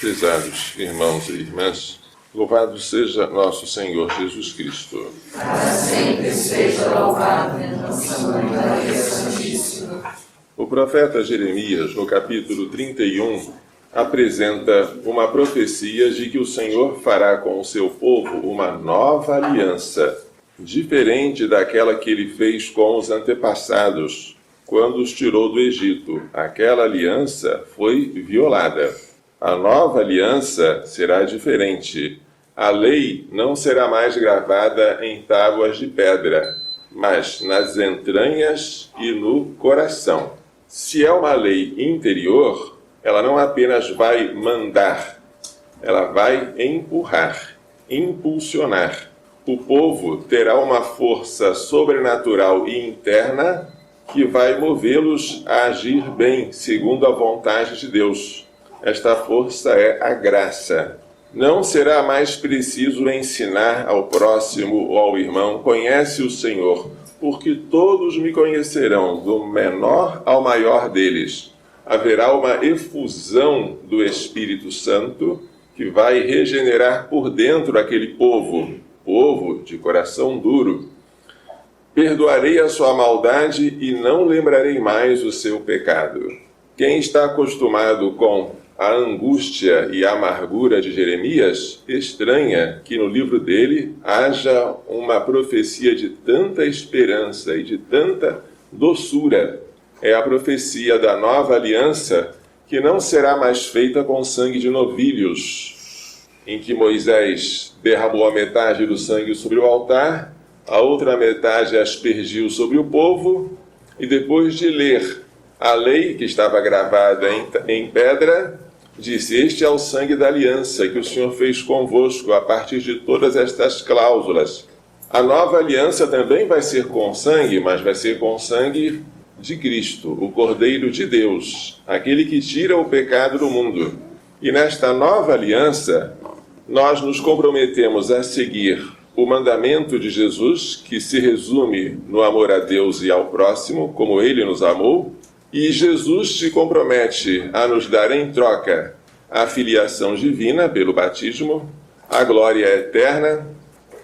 Prezados irmãos e irmãs, louvado seja nosso Senhor Jesus Cristo. Para sempre seja louvado, nossa Mãe Maria Santíssima. O profeta Jeremias, no capítulo 31, apresenta uma profecia de que o Senhor fará com o seu povo uma nova aliança, diferente daquela que ele fez com os antepassados, quando os tirou do Egito. Aquela aliança foi violada. A nova aliança será diferente. A lei não será mais gravada em tábuas de pedra, mas nas entranhas e no coração. Se é uma lei interior, ela não apenas vai mandar, ela vai empurrar, impulsionar. O povo terá uma força sobrenatural e interna que vai movê-los a agir bem, segundo a vontade de Deus. Esta força é a graça. Não será mais preciso ensinar ao próximo ou ao irmão: conhece o Senhor, porque todos me conhecerão, do menor ao maior deles. Haverá uma efusão do Espírito Santo que vai regenerar por dentro aquele povo de coração duro. Perdoarei a sua maldade e não lembrarei mais o seu pecado. Quem está acostumado com a angústia e a amargura de Jeremias estranha que no livro dele haja uma profecia de tanta esperança e de tanta doçura. É a profecia da nova aliança, que não será mais feita com sangue de novilhos, em que Moisés derramou a metade do sangue sobre o altar, a outra metade aspergiu sobre o povo, e depois de ler a lei que estava gravada em pedra, disse: este é o sangue da aliança que o Senhor fez convosco a partir de todas estas cláusulas. A nova aliança também vai ser com sangue, mas vai ser com sangue de Cristo, o Cordeiro de Deus, aquele que tira o pecado do mundo. E nesta nova aliança, nós nos comprometemos a seguir o mandamento de Jesus, que se resume no amor a Deus e ao próximo, como ele nos amou. E Jesus se compromete a nos dar em troca a filiação divina pelo batismo, a glória eterna,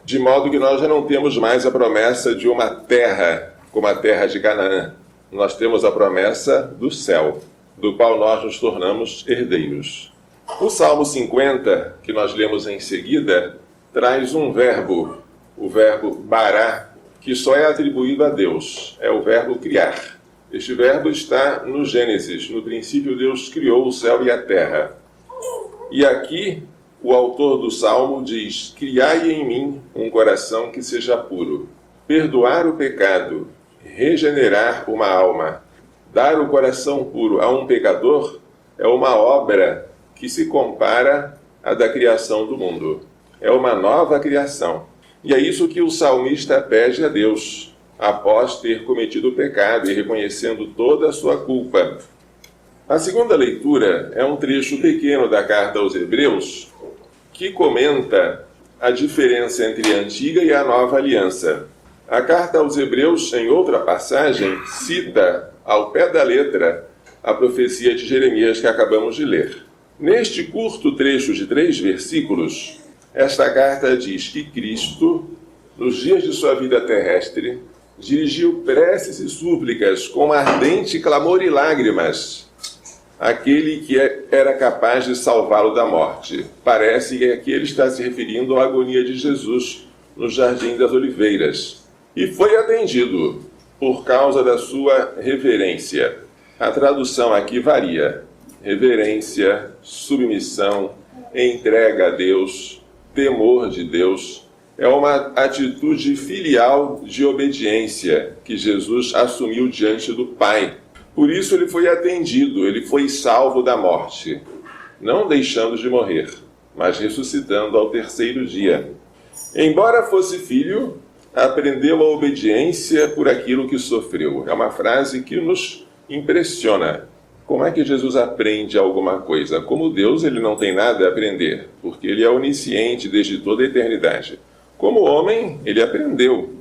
de modo que nós já não temos mais a promessa de uma terra como a terra de Canaã. Nós temos a promessa do céu, do qual nós nos tornamos herdeiros. O Salmo 50, que nós lemos em seguida, traz um verbo, o verbo bará, que só é atribuído a Deus, é o verbo criar. Este verbo está no Gênesis. No princípio, Deus criou o céu e a terra. E aqui, o autor do Salmo diz: criai em mim um coração que seja puro. Perdoar o pecado, regenerar uma alma, dar o coração puro a um pecador é uma obra que se compara à da criação do mundo. É uma nova criação. E é isso que o salmista pede a Deus, após ter cometido o pecado e reconhecendo toda a sua culpa. A segunda leitura é um trecho pequeno da carta aos Hebreus, que comenta a diferença entre a antiga e a nova aliança. A carta aos Hebreus, em outra passagem, cita ao pé da letra a profecia de Jeremias que acabamos de ler. Neste curto trecho de 3 versículos, esta carta diz que Cristo, nos dias de sua vida terrestre, dirigiu preces e súplicas com ardente clamor e lágrimas àquele que era capaz de salvá-lo da morte. Parece que aqui ele está se referindo à agonia de Jesus no Jardim das Oliveiras. E foi atendido por causa da sua reverência. A tradução aqui varia: reverência, submissão, entrega a Deus, temor de Deus. É uma atitude filial de obediência que Jesus assumiu diante do Pai. Por isso ele foi atendido, ele foi salvo da morte, não deixando de morrer, mas ressuscitando ao 3º dia. Embora fosse filho, aprendeu a obediência por aquilo que sofreu. É uma frase que nos impressiona. Como é que Jesus aprende alguma coisa? Como Deus, ele não tem nada a aprender, porque ele é onisciente desde toda a eternidade. Como homem, ele aprendeu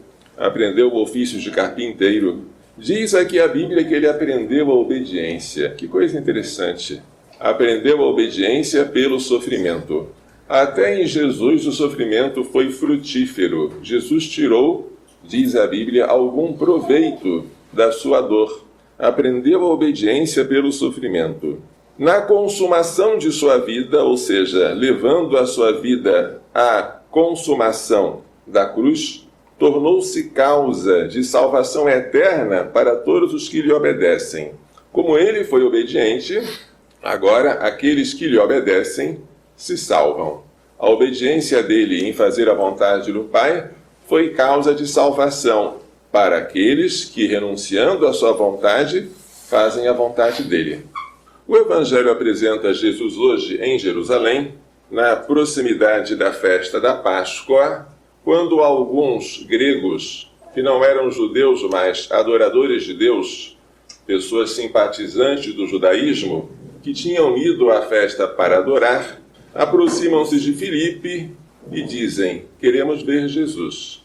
o ofício de carpinteiro. Diz aqui a Bíblia que ele aprendeu a obediência. Que coisa interessante. aprendeu a obediência pelo sofrimento. Até em Jesus o sofrimento foi frutífero. Jesus tirou, diz a Bíblia, algum proveito da sua dor. Aprendeu a obediência pelo sofrimento. Na consumação de sua vida, ou seja, levando a sua vida à consumação da cruz, tornou-se causa de salvação eterna para todos os que lhe obedecem. Como ele foi obediente, agora aqueles que lhe obedecem se salvam. A obediência dele em fazer a vontade do Pai foi causa de salvação para aqueles que, renunciando à sua vontade, fazem a vontade dele. O Evangelho apresenta Jesus hoje em Jerusalém, na proximidade da festa da Páscoa, quando alguns gregos, que não eram judeus, mas adoradores de Deus, pessoas simpatizantes do judaísmo, que tinham ido à festa para adorar, aproximam-se de Filipe e dizem: queremos ver Jesus.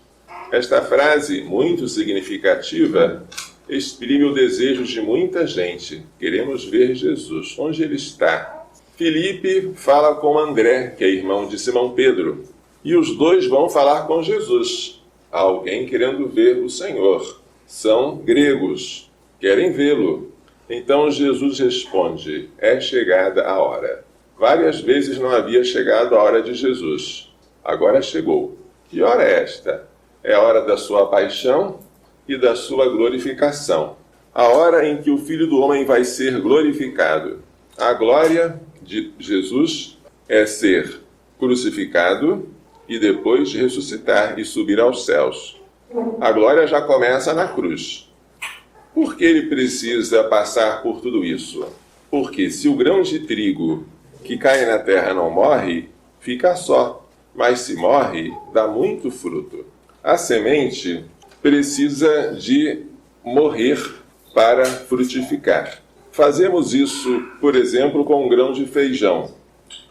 Esta frase, muito significativa, exprime o desejo de muita gente. Queremos ver Jesus. Onde ele está? Filipe fala com André, que é irmão de Simão Pedro, e os dois vão falar com Jesus. Alguém querendo ver o Senhor. São gregos, querem vê-lo. Então Jesus responde: é chegada a hora. Várias vezes não havia chegado a hora de Jesus. Agora chegou. Que hora é esta? É a hora da sua paixão e da sua glorificação. A hora em que o Filho do Homem vai ser glorificado. A glória de Jesus é ser crucificado e depois ressuscitar e subir aos céus. A glória já começa na cruz. Por que ele precisa passar por tudo isso? Porque se o grão de trigo que cai na terra não morre, fica só, mas se morre, dá muito fruto. A semente precisa de morrer para frutificar. Fazemos isso, por exemplo, com um grão de feijão.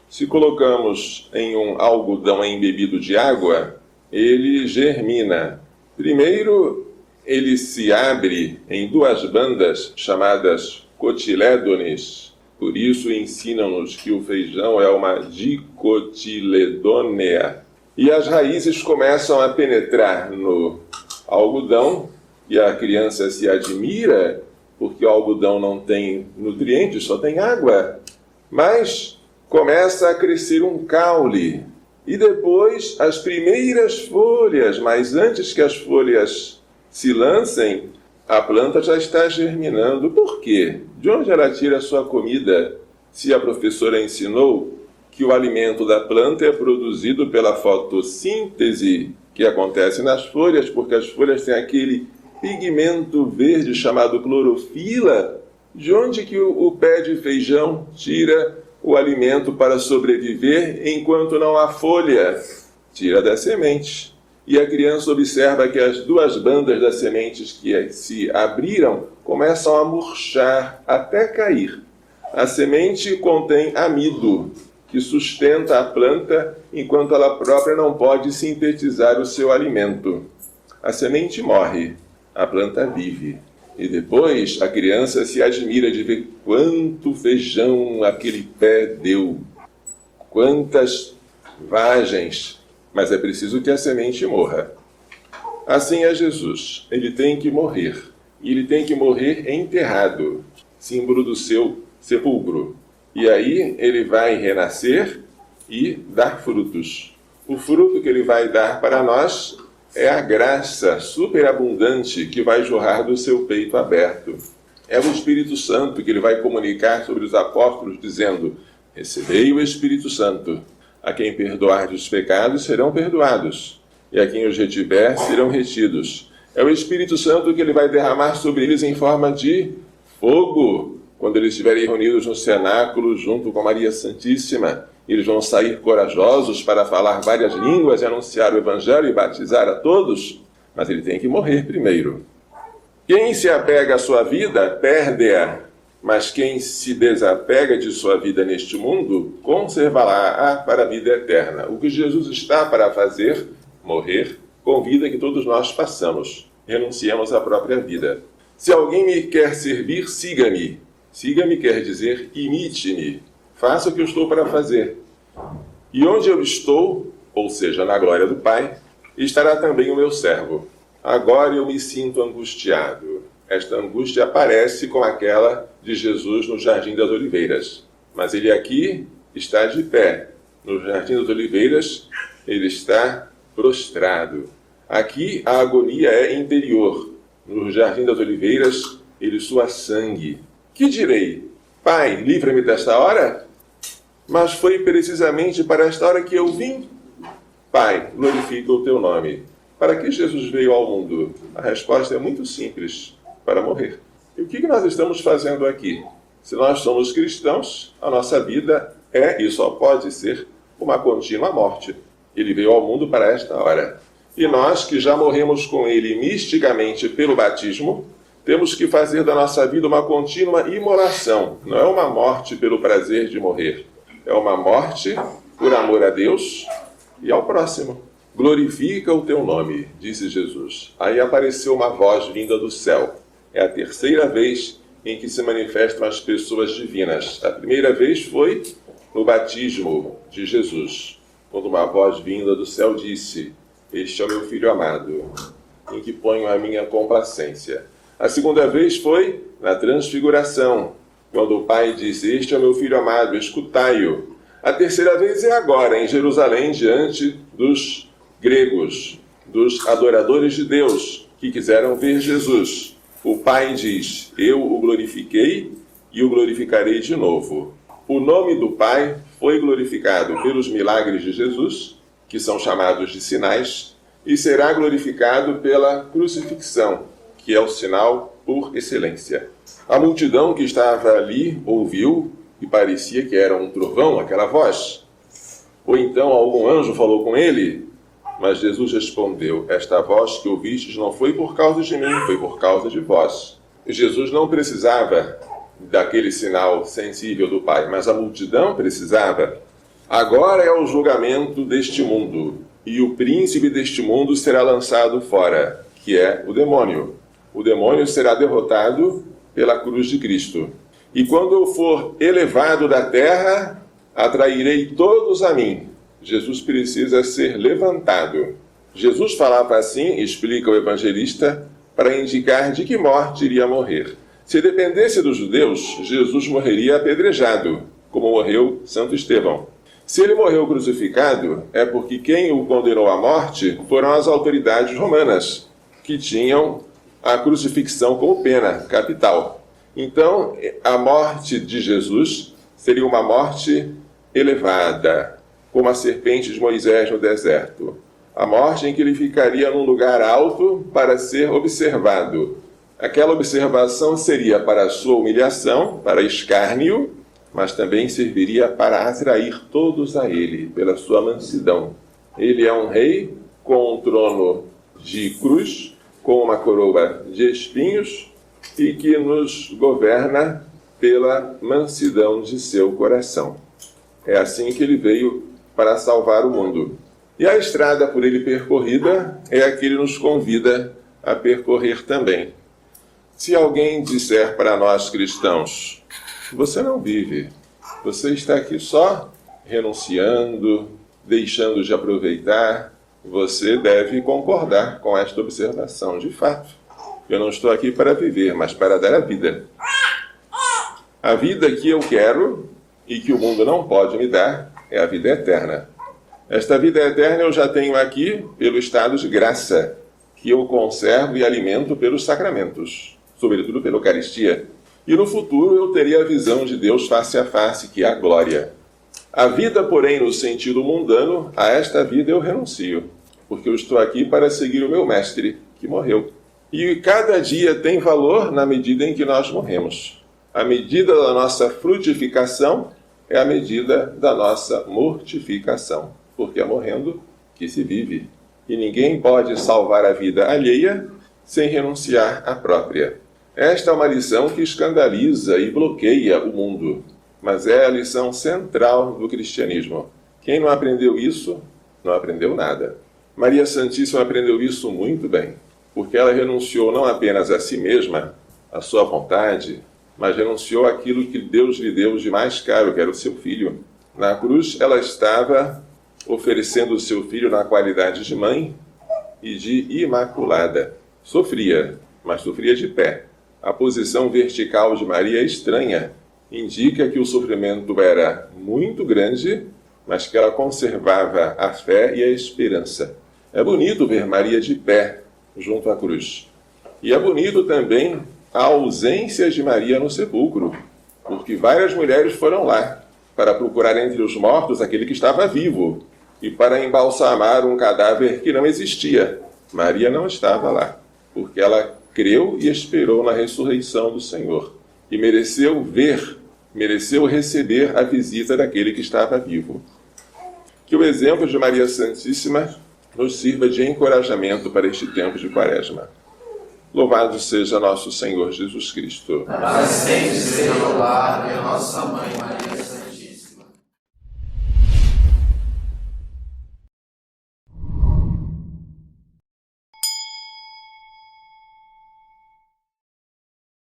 Se colocamos em um algodão embebido de água, ele germina. Primeiro, ele se abre em duas bandas chamadas cotilédones. Por isso ensinam-nos que o feijão é uma dicotiledônea. E as raízes começam a penetrar no algodão e a criança se admira porque o algodão não tem nutrientes, só tem água. Mas começa a crescer um caule. E depois as primeiras folhas, mas antes que as folhas se lancem, a planta já está germinando. Por quê? De onde ela tira a sua comida? Se a professora ensinou que o alimento da planta é produzido pela fotossíntese que acontece nas folhas, porque as folhas têm aquele pigmento verde chamado clorofila. De onde que o pé de feijão tira o alimento para sobreviver enquanto não há folha? Tira da semente. E a criança observa que as duas bandas das sementes que se abriram começam a murchar até cair. A semente contém amido, que sustenta a planta enquanto ela própria não pode sintetizar o seu alimento. A semente morre, a planta vive. E depois a criança se admira de ver quanto feijão aquele pé deu, quantas vagens. Mas é preciso que a semente morra. Assim é Jesus. Ele tem que morrer. E ele tem que morrer enterrado, símbolo do seu sepulcro. E aí ele vai renascer e dar frutos. O fruto que ele vai dar para nós é a graça superabundante que vai jorrar do seu peito aberto. É o Espírito Santo que ele vai comunicar sobre os apóstolos, dizendo: recebei o Espírito Santo. A quem perdoar os pecados serão perdoados, e a quem os retiver serão retidos. É o Espírito Santo que ele vai derramar sobre eles em forma de fogo, quando eles estiverem reunidos no cenáculo junto com Maria Santíssima. Eles vão sair corajosos para falar várias línguas e anunciar o Evangelho e batizar a todos, mas ele tem que morrer primeiro. Quem se apega à sua vida, perde-a. Mas quem se desapega de sua vida neste mundo, conservará-a para a vida eterna. O que Jesus está para fazer, morrer, convida que todos nós façamos. Renunciemos à própria vida. Se alguém me quer servir, siga-me. Siga-me quer dizer imite-me. faça o que eu estou para fazer. E onde eu estou, ou seja, na glória do Pai, estará também o meu servo. Agora eu me sinto angustiado. Esta angústia aparece com aquela de Jesus no Jardim das Oliveiras. Mas ele aqui está de pé. No Jardim das Oliveiras, ele está prostrado. Aqui a agonia é interior. No Jardim das Oliveiras, ele sua sangue. Que direi? Pai, livra-me desta hora? Mas foi precisamente para esta hora que eu vim. Pai, glorifica o teu nome. Para que Jesus veio ao mundo? A resposta é muito simples: para morrer. E o que nós estamos fazendo aqui? Se nós somos cristãos, a nossa vida é e só pode ser uma contínua morte. Ele veio ao mundo para esta hora. E nós, que já morremos com ele misticamente pelo batismo, temos que fazer da nossa vida uma contínua imolação. Não é uma morte pelo prazer de morrer. É uma morte por amor a Deus e ao próximo. Glorifica o teu nome, disse Jesus. Aí apareceu uma voz vinda do céu. É a terceira vez em que se manifestam as pessoas divinas. A primeira vez foi no batismo de Jesus, quando uma voz vinda do céu disse: este é o meu Filho amado, em que ponho a minha complacência. A segunda vez foi na transfiguração, quando o Pai disse: este é o meu Filho amado, escutai-o. A terceira vez é agora, em Jerusalém, diante dos gregos, dos adoradores de Deus, que quiseram ver Jesus. O Pai diz: eu o glorifiquei e o glorificarei de novo. O nome do Pai foi glorificado pelos milagres de Jesus, que são chamados de sinais, e será glorificado pela crucifixão, que é o sinal por excelência. A multidão que estava ali ouviu e parecia que era um trovão, aquela voz. Ou então algum anjo falou com ele, mas Jesus respondeu: esta voz que ouvistes não foi por causa de mim, foi por causa de vós. Jesus não precisava daquele sinal sensível do Pai, mas a multidão precisava. Agora é o julgamento deste mundo, e o príncipe deste mundo será lançado fora, que é o demônio. O demônio será derrotado pela cruz de Cristo. E quando eu for elevado da terra, atrairei todos a mim. Jesus precisa ser levantado. Jesus falava assim, explica o evangelista, para indicar de que morte iria morrer. Se dependesse dos judeus, Jesus morreria apedrejado, como morreu Santo Estevão. Se ele morreu crucificado, é porque quem o condenou à morte foram as autoridades romanas, que tinham a crucifixão como pena capital. Então, a morte de Jesus seria uma morte elevada, como a serpente de Moisés no deserto. A morte em que ele ficaria num lugar alto para ser observado. Aquela observação seria para a sua humilhação, para escárnio, mas também serviria para atrair todos a ele, pela sua mansidão. Ele é um rei com um trono de cruz, com uma coroa de espinhos, e que nos governa pela mansidão de seu coração. É assim que ele veio para salvar o mundo. E a estrada por ele percorrida é a que ele nos convida a percorrer também. Se alguém disser para nós cristãos: você não vive, você está aqui só renunciando, deixando de aproveitar, você deve concordar com esta observação. De fato, eu não estou aqui para viver, mas para dar a vida. A vida que eu quero e que o mundo não pode me dar é a vida eterna. Esta vida eterna eu já tenho aqui pelo estado de graça, que eu conservo e alimento pelos sacramentos, sobretudo pela Eucaristia. E no futuro eu terei a visão de Deus face a face, que é a glória. A vida, porém, no sentido mundano, a esta vida eu renuncio, porque eu estou aqui para seguir o meu mestre, que morreu. E cada dia tem valor na medida em que nós morremos. A medida da nossa frutificação é a medida da nossa mortificação, porque é morrendo que se vive. E ninguém pode salvar a vida alheia sem renunciar à própria. Esta é uma lição que escandaliza e bloqueia o mundo, mas é a lição central do cristianismo. Quem não aprendeu isso, não aprendeu nada. Maria Santíssima aprendeu isso muito bem, porque ela renunciou não apenas a si mesma, a sua vontade, mas renunciou àquilo que Deus lhe deu de mais caro, que era o seu filho. Na cruz, ela estava oferecendo o seu filho na qualidade de mãe e de imaculada. Sofria, mas sofria de pé. A posição vertical de Maria é estranha. Indica que o sofrimento era muito grande, mas que ela conservava a fé e a esperança. É bonito ver Maria de pé junto à cruz. E é bonito também a ausência de Maria no sepulcro, porque várias mulheres foram lá para procurar entre os mortos aquele que estava vivo e para embalsamar um cadáver que não existia. Maria não estava lá, porque ela creu e esperou na ressurreição do Senhor e mereceu receber a visita daquele que estava vivo. Que o exemplo de Maria Santíssima nos sirva de encorajamento para este tempo de Quaresma. Louvado seja nosso Senhor Jesus Cristo. Para sempre seja louvado a nossa Mãe Maria